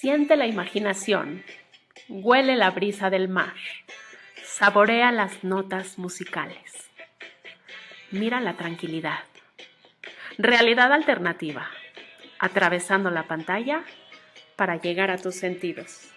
Siente la imaginación, huele la brisa del mar, saborea las notas musicales. Mira la tranquilidad. Realidad alternativa, atravesando la pantalla para llegar a tus sentidos.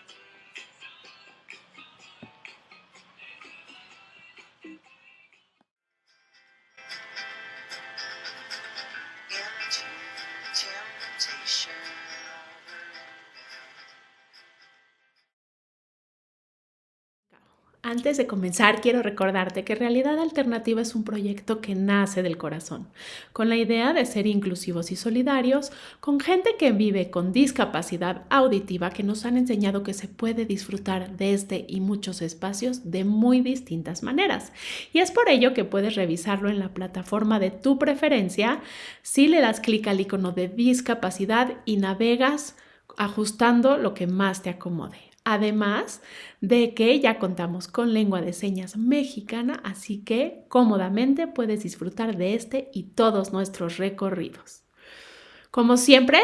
Antes de comenzar, quiero recordarte que Realidad Alternativa es un proyecto que nace del corazón, con la idea de ser inclusivos y solidarios, con gente que vive con discapacidad auditiva que nos han enseñado que se puede disfrutar de este y muchos espacios de muy distintas maneras. Y es por ello que puedes revisarlo en la plataforma de tu preferencia si le das clic al icono de discapacidad y navegas ajustando lo que más te acomode. Además de que ya contamos con lengua de señas mexicana, así que cómodamente puedes disfrutar de este y todos nuestros recorridos. Como siempre,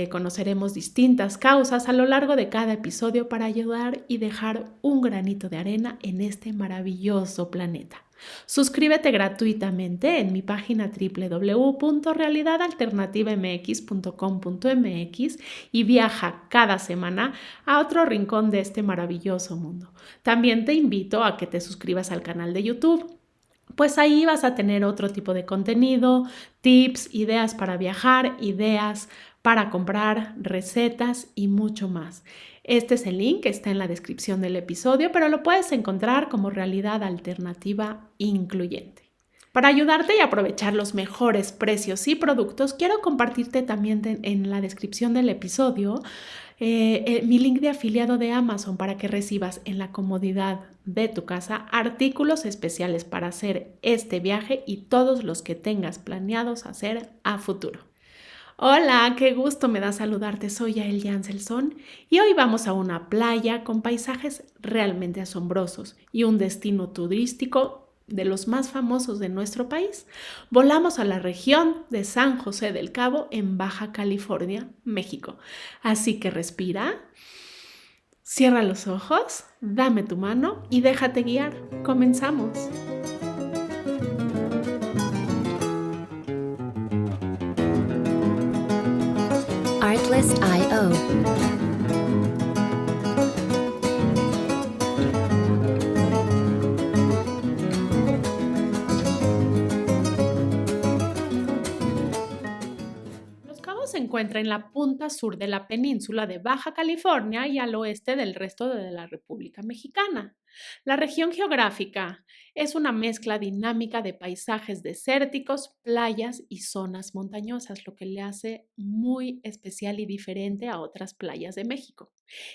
conoceremos distintas causas a lo largo de cada episodio para ayudar y dejar un granito de arena en este maravilloso planeta. Suscríbete gratuitamente en mi página www.realidadalternativamx.com.mx y viaja cada semana a otro rincón de este maravilloso mundo. También te invito a que te suscribas al canal de YouTube, pues ahí vas a tener otro tipo de contenido, tips, ideas para viajar, ideas para comprar, recetas y mucho más. Este es el link que está en la descripción del episodio, pero lo puedes encontrar como Realidad Alternativa Incluyente. Para ayudarte y aprovechar los mejores precios y productos, quiero compartirte también en la descripción del episodio mi link de afiliado de Amazon para que recibas en la comodidad de tu casa artículos especiales para hacer este viaje y todos los que tengas planeados hacer a futuro. Hola, qué gusto me da saludarte, soy Yael Janselson y hoy vamos a una playa con paisajes realmente asombrosos y un destino turístico de los más famosos de nuestro país. Volamos a la región de San José del Cabo en Baja California, México. Así que respira, cierra los ojos, dame tu mano y déjate guiar. Comenzamos. Artlist.io. Se encuentra en la punta sur de la península de Baja California y al oeste del resto de la República Mexicana. La región geográfica es una mezcla dinámica de paisajes desérticos, playas y zonas montañosas, lo que le hace muy especial y diferente a otras playas de México.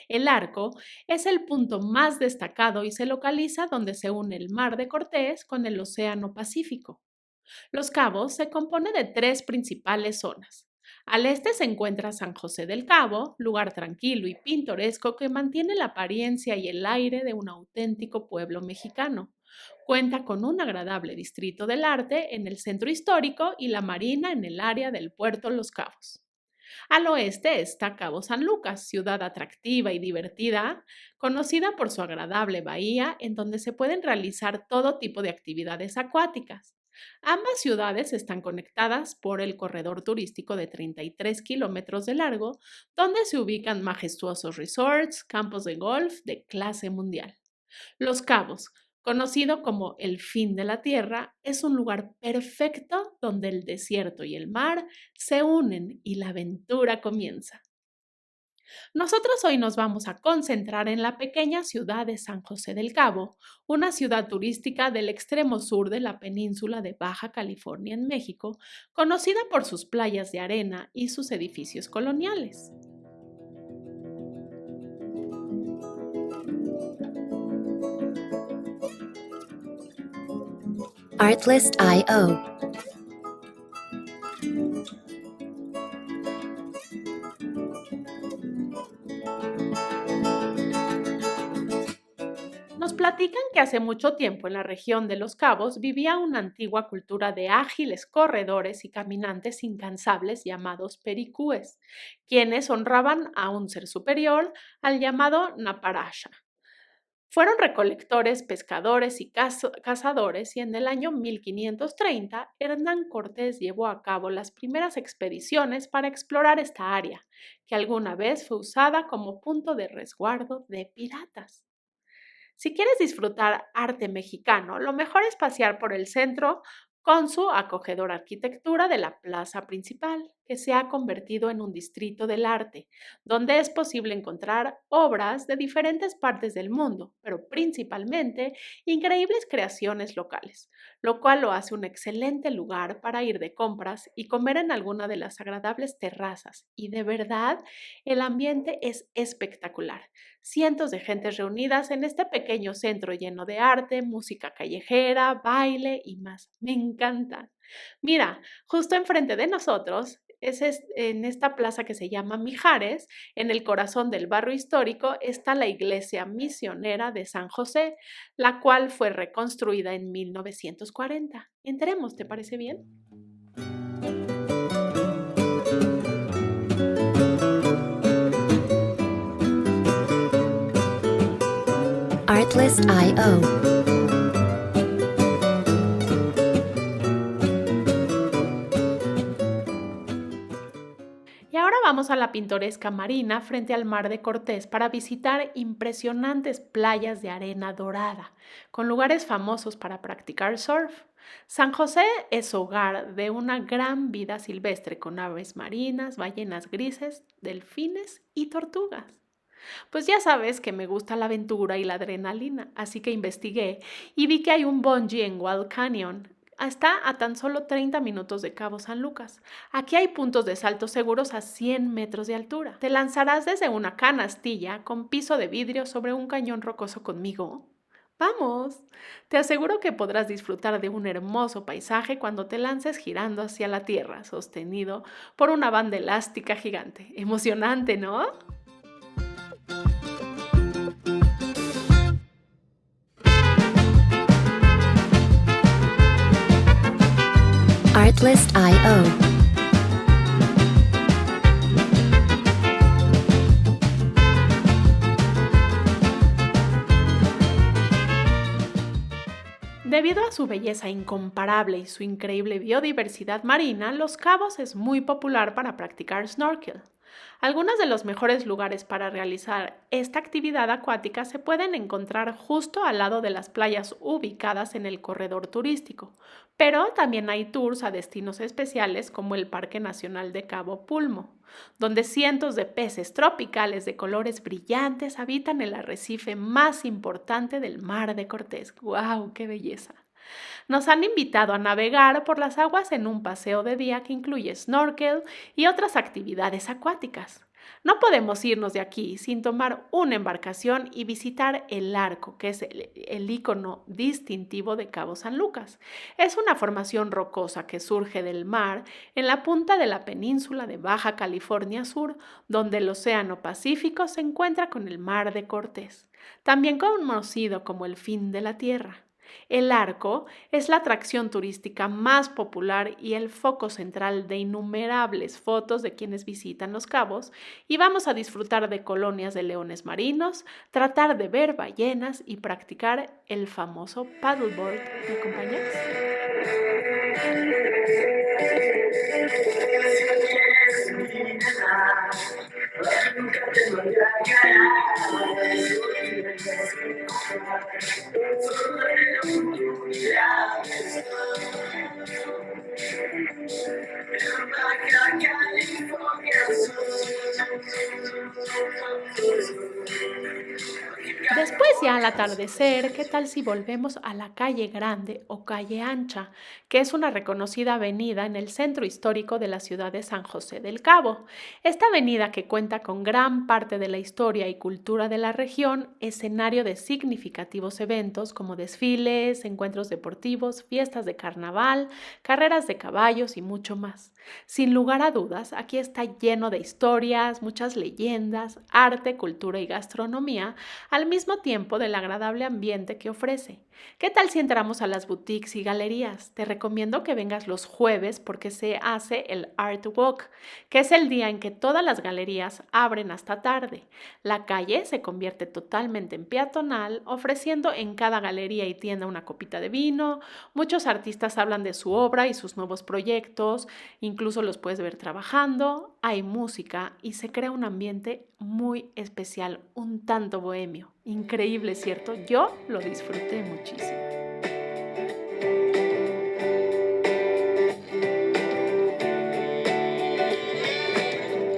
El Arco es el punto más destacado y se localiza donde se une el Mar de Cortés con el Océano Pacífico. Los Cabos se compone de tres principales zonas. Al este se encuentra San José del Cabo, lugar tranquilo y pintoresco que mantiene la apariencia y el aire de un auténtico pueblo mexicano. Cuenta con un agradable distrito del arte en el centro histórico y la marina en el área del puerto Los Cabos. Al oeste está Cabo San Lucas, ciudad atractiva y divertida, conocida por su agradable bahía en donde se pueden realizar todo tipo de actividades acuáticas. Ambas ciudades están conectadas por el corredor turístico de 33 kilómetros de largo, donde se ubican majestuosos resorts, campos de golf de clase mundial. Los Cabos, conocido como el fin de la tierra, es un lugar perfecto donde el desierto y el mar se unen y la aventura comienza. Nosotros hoy nos vamos a concentrar en la pequeña ciudad de San José del Cabo, una ciudad turística del extremo sur de la península de Baja California en México, conocida por sus playas de arena y sus edificios coloniales. Artlist.io. Nos platican que que hace mucho tiempo en la región de Los Cabos vivía una antigua cultura de ágiles corredores y caminantes incansables llamados pericúes, quienes honraban a un ser superior, al llamado Naparasha. Fueron recolectores, pescadores y cazadores, y en el año 1530 Hernán Cortés llevó a cabo las primeras expediciones para explorar esta área, que alguna vez fue usada como punto de resguardo de piratas. Si quieres disfrutar arte mexicano, lo mejor es pasear por el centro con su acogedora arquitectura de la plaza principal, que se ha convertido en un distrito del arte, donde es posible encontrar obras de diferentes partes del mundo, pero principalmente increíbles creaciones locales, lo cual lo hace un excelente lugar para ir de compras y comer en alguna de las agradables terrazas. Y de verdad, el ambiente es espectacular. Cientos de gentes reunidas en este pequeño centro lleno de arte, música callejera, baile y más. Me encanta. Mira, justo enfrente de nosotros, en esta plaza que se llama Mijares, en el corazón del barrio histórico, está la iglesia misionera de San José, la cual fue reconstruida en 1940. Entremos, ¿te parece bien? Artlist.io. Y ahora vamos a la pintoresca marina frente al Mar de Cortés para visitar impresionantes playas de arena dorada, con lugares famosos para practicar surf. San José es hogar de una gran vida silvestre con aves marinas, ballenas grises, delfines y tortugas. Pues ya sabes que me gusta la aventura y la adrenalina, así que investigué y vi que hay un bungee en Wild Canyon. Está a tan solo 30 minutos de Cabo San Lucas. Aquí hay puntos de salto seguros a 100 metros de altura. Te lanzarás desde una canastilla con piso de vidrio sobre un cañón rocoso conmigo. ¡Vamos! Te aseguro que podrás disfrutar de un hermoso paisaje cuando te lances girando hacia la tierra, sostenido por una banda elástica gigante. Emocionante, ¿no? Artlist.io. Debido a su belleza incomparable y su increíble biodiversidad marina, Los Cabos es muy popular para practicar snorkel. Algunos de los mejores lugares para realizar esta actividad acuática se pueden encontrar justo al lado de las playas ubicadas en el corredor turístico, pero también hay tours a destinos especiales como el Parque Nacional de Cabo Pulmo, donde cientos de peces tropicales de colores brillantes habitan el arrecife más importante del Mar de Cortés. ¡Guau! ¡Qué belleza! Nos han invitado a navegar por las aguas en un paseo de día que incluye snorkel y otras actividades acuáticas. No podemos irnos de aquí sin tomar una embarcación y visitar el Arco, que es el icono distintivo de Cabo San Lucas. Es una formación rocosa que surge del mar en la punta de la península de Baja California Sur, donde el Océano Pacífico se encuentra con el Mar de Cortés, también conocido como el fin de la Tierra. El Arco es la atracción turística más popular y el foco central de innumerables fotos de quienes visitan Los Cabos, y vamos a disfrutar de colonias de leones marinos, tratar de ver ballenas y practicar el famoso paddleboard. ¿Me acompañas? Después ya al atardecer, ¿qué tal si volvemos a la calle Grande o calle Ancha, que es una reconocida avenida en el centro histórico de la ciudad de San José del Cabo? Esta avenida, que cuenta con gran parte de la historia y cultura de la región, escenario de significativos eventos como desfiles, encuentros deportivos, fiestas de carnaval, carreras de caballos y mucho más. Sin lugar a dudas, aquí está lleno de historias, muchas leyendas, arte, cultura y gastronomía, al mismo tiempo tiempo del agradable ambiente que ofrece. ¿Qué tal si entramos a las boutiques y galerías? Te recomiendo que vengas los jueves porque se hace el Art Walk, que es el día en que todas las galerías abren hasta tarde. La calle se convierte totalmente en peatonal, ofreciendo en cada galería y tienda una copita de vino. Muchos artistas hablan de su obra y sus nuevos proyectos, incluso los puedes ver trabajando, hay música y se crea un ambiente muy especial, un tanto bohemio. Increíble, ¿cierto? Yo lo disfruté muchísimo.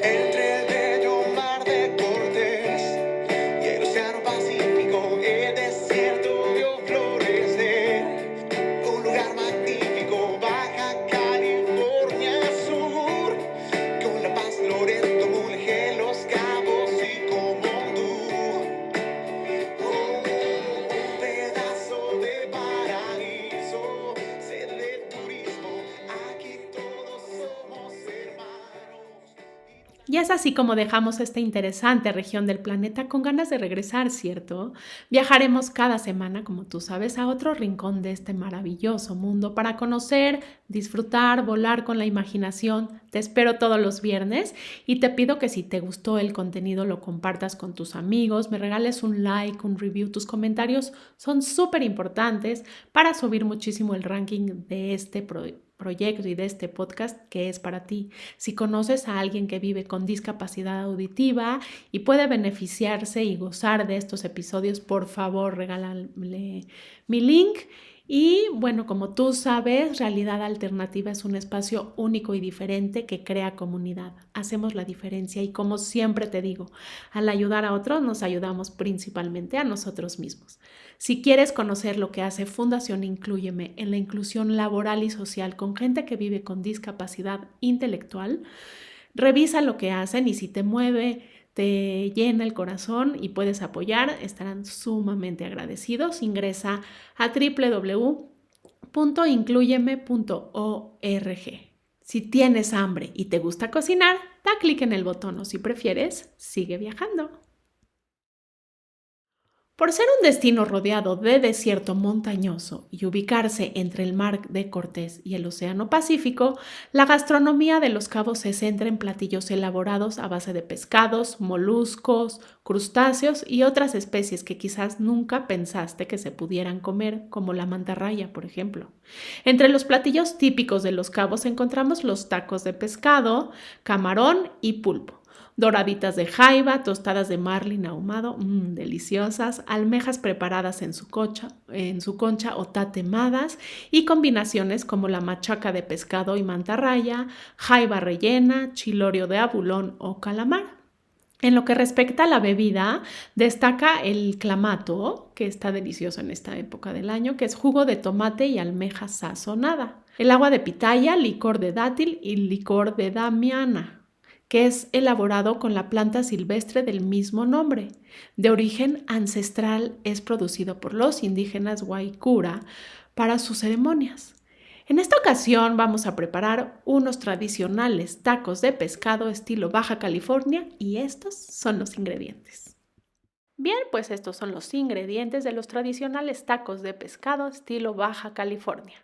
Entre el bello mar de Cortés y el océano Pacífico, el desierto vio florecer. Un lugar magnífico, Baja California Sur, con La Paz, Loreto, Mulegé, Los Cabos y Comondú. Un pedazo de paraíso, sede del turismo, aquí todos somos hermanos. Y es así como dejamos esta interesante región del planeta con ganas de regresar, ¿cierto? Viajaremos cada semana, como tú sabes, a otro rincón de este maravilloso mundo para conocer, disfrutar, volar con la imaginación. Te espero todos los viernes y te pido que si te gustó el contenido lo compartas con tus amigos, me regales un like, un review. Tus comentarios son súper importantes para subir muchísimo el ranking de este proyecto y de este podcast que es para ti. Si conoces a alguien que vive con discapacidad auditiva y puede beneficiarse y gozar de estos episodios, por favor, regálale mi link. Y bueno, como tú sabes, Realidad Alternativa es un espacio único y diferente que crea comunidad. Hacemos la diferencia y como siempre te digo, al ayudar a otros nos ayudamos principalmente a nosotros mismos. Si quieres conocer lo que hace Fundación Inclúyeme en la inclusión laboral y social con gente que vive con discapacidad intelectual, revisa lo que hacen y si te mueve, te llena el corazón y puedes apoyar, estarán sumamente agradecidos. Ingresa a www.incluyeme.org. Si tienes hambre y te gusta cocinar, da clic en el botón o si prefieres, sigue viajando. Por ser un destino rodeado de desierto montañoso y ubicarse entre el Mar de Cortés y el Océano Pacífico, la gastronomía de Los Cabos se centra en platillos elaborados a base de pescados, moluscos, crustáceos y otras especies que quizás nunca pensaste que se pudieran comer, como la mantarraya, por ejemplo. Entre los platillos típicos de Los Cabos encontramos los tacos de pescado, camarón y pulpo, doraditas de jaiba, tostadas de marlin ahumado, deliciosas, almejas preparadas en su concha o tatemadas y combinaciones como la machaca de pescado y mantarraya, jaiba rellena, chilorio de abulón o calamar. En lo que respecta a la bebida, destaca el clamato, que está delicioso en esta época del año, que es jugo de tomate y almeja sazonada. El agua de pitaya, licor de dátil y licor de damiana, que es elaborado con la planta silvestre del mismo nombre. De origen ancestral, es producido por los indígenas Guaycura para sus ceremonias. En esta ocasión vamos a preparar unos tradicionales tacos de pescado estilo Baja California y estos son los ingredientes. Bien, pues estos son los ingredientes de los tradicionales tacos de pescado estilo Baja California.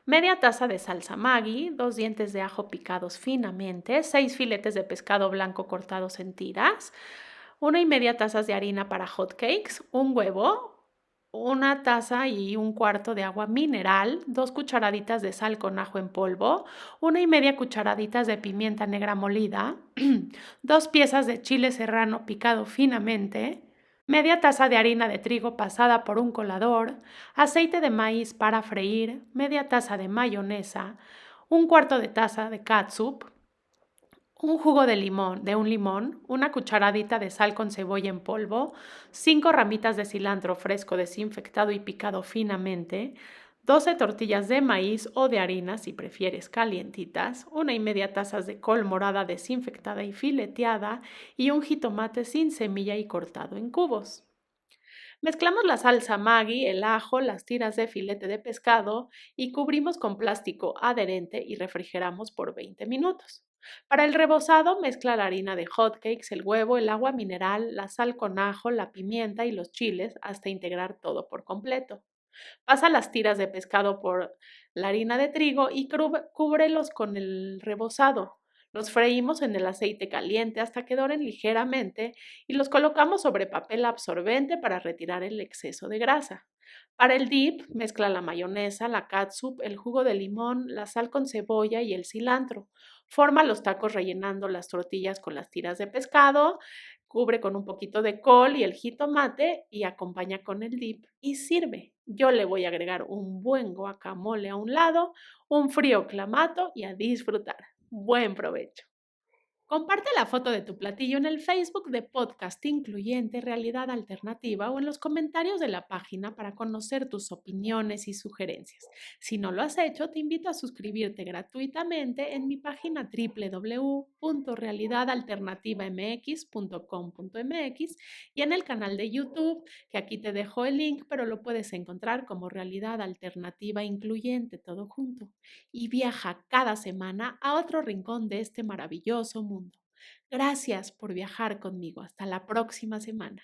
Media taza de salsa Maggi, 2 dientes de ajo picados finamente, 6 filetes de pescado blanco cortados en tiras, 1,5 tazas de harina para hot cakes, un huevo, 1 taza y 1/4 de agua mineral, 2 cucharaditas de sal con ajo en polvo, 1,5 cucharaditas de pimienta negra molida, 2 piezas de chile serrano picado finamente, media taza de harina de trigo pasada por un colador, aceite de maíz para freír, media taza de mayonesa, 1/4 de taza de catsup, un jugo de un limón, 1 cucharadita de sal con cebolla en polvo, 5 ramitas de cilantro fresco desinfectado y picado finamente, 12 tortillas de maíz o de harina si prefieres calientitas, 1,5 tazas de col morada desinfectada y fileteada y un jitomate sin semilla y cortado en cubos. Mezclamos la salsa Maggi, el ajo, las tiras de filete de pescado y cubrimos con plástico adherente y refrigeramos por 20 minutos. Para el rebozado, mezcla la harina de hotcakes, el huevo, el agua mineral, la sal con ajo, la pimienta y los chiles hasta integrar todo por completo. Pasa las tiras de pescado por la harina de trigo y cúbrelos con el rebozado. Los freímos en el aceite caliente hasta que doren ligeramente y los colocamos sobre papel absorbente para retirar el exceso de grasa. Para el dip, mezcla la mayonesa, la catsup, el jugo de limón, la sal con cebolla y el cilantro. Forma los tacos rellenando las tortillas con las tiras de pescado, cubre con un poquito de col y el jitomate y acompaña con el dip y sirve. Yo le voy a agregar un buen guacamole a un lado, un frío clamato y a disfrutar. Buen provecho. Comparte la foto de tu platillo en el Facebook de Podcast Incluyente Realidad Alternativa o en los comentarios de la página para conocer tus opiniones y sugerencias. Si no lo has hecho, te invito a suscribirte gratuitamente en mi página www.realidadalternativamx.com.mx y en el canal de YouTube, que aquí te dejo el link, pero lo puedes encontrar como Realidad Alternativa Incluyente, todo junto. Y viaja cada semana a otro rincón de este maravilloso mundo. Gracias por viajar conmigo. Hasta la próxima semana.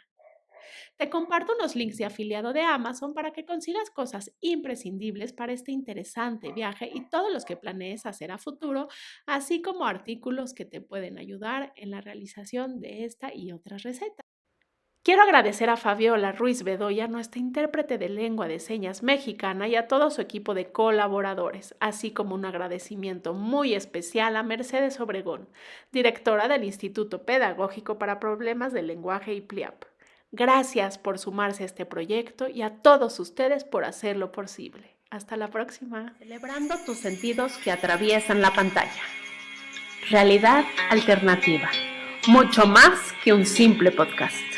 Te comparto unos links de afiliado de Amazon para que consigas cosas imprescindibles para este interesante viaje y todos los que planees hacer a futuro, así como artículos que te pueden ayudar en la realización de esta y otras recetas. Quiero agradecer a Fabiola Ruiz Bedoya, nuestra intérprete de lengua de señas mexicana, y a todo su equipo de colaboradores, así como un agradecimiento muy especial a Mercedes Obregón, directora del Instituto Pedagógico para Problemas del Lenguaje IPLIAP. Gracias por sumarse a este proyecto y a todos ustedes por hacerlo posible. Hasta la próxima. Celebrando tus sentidos que atraviesan la pantalla. Realidad alternativa. Mucho más que un simple podcast.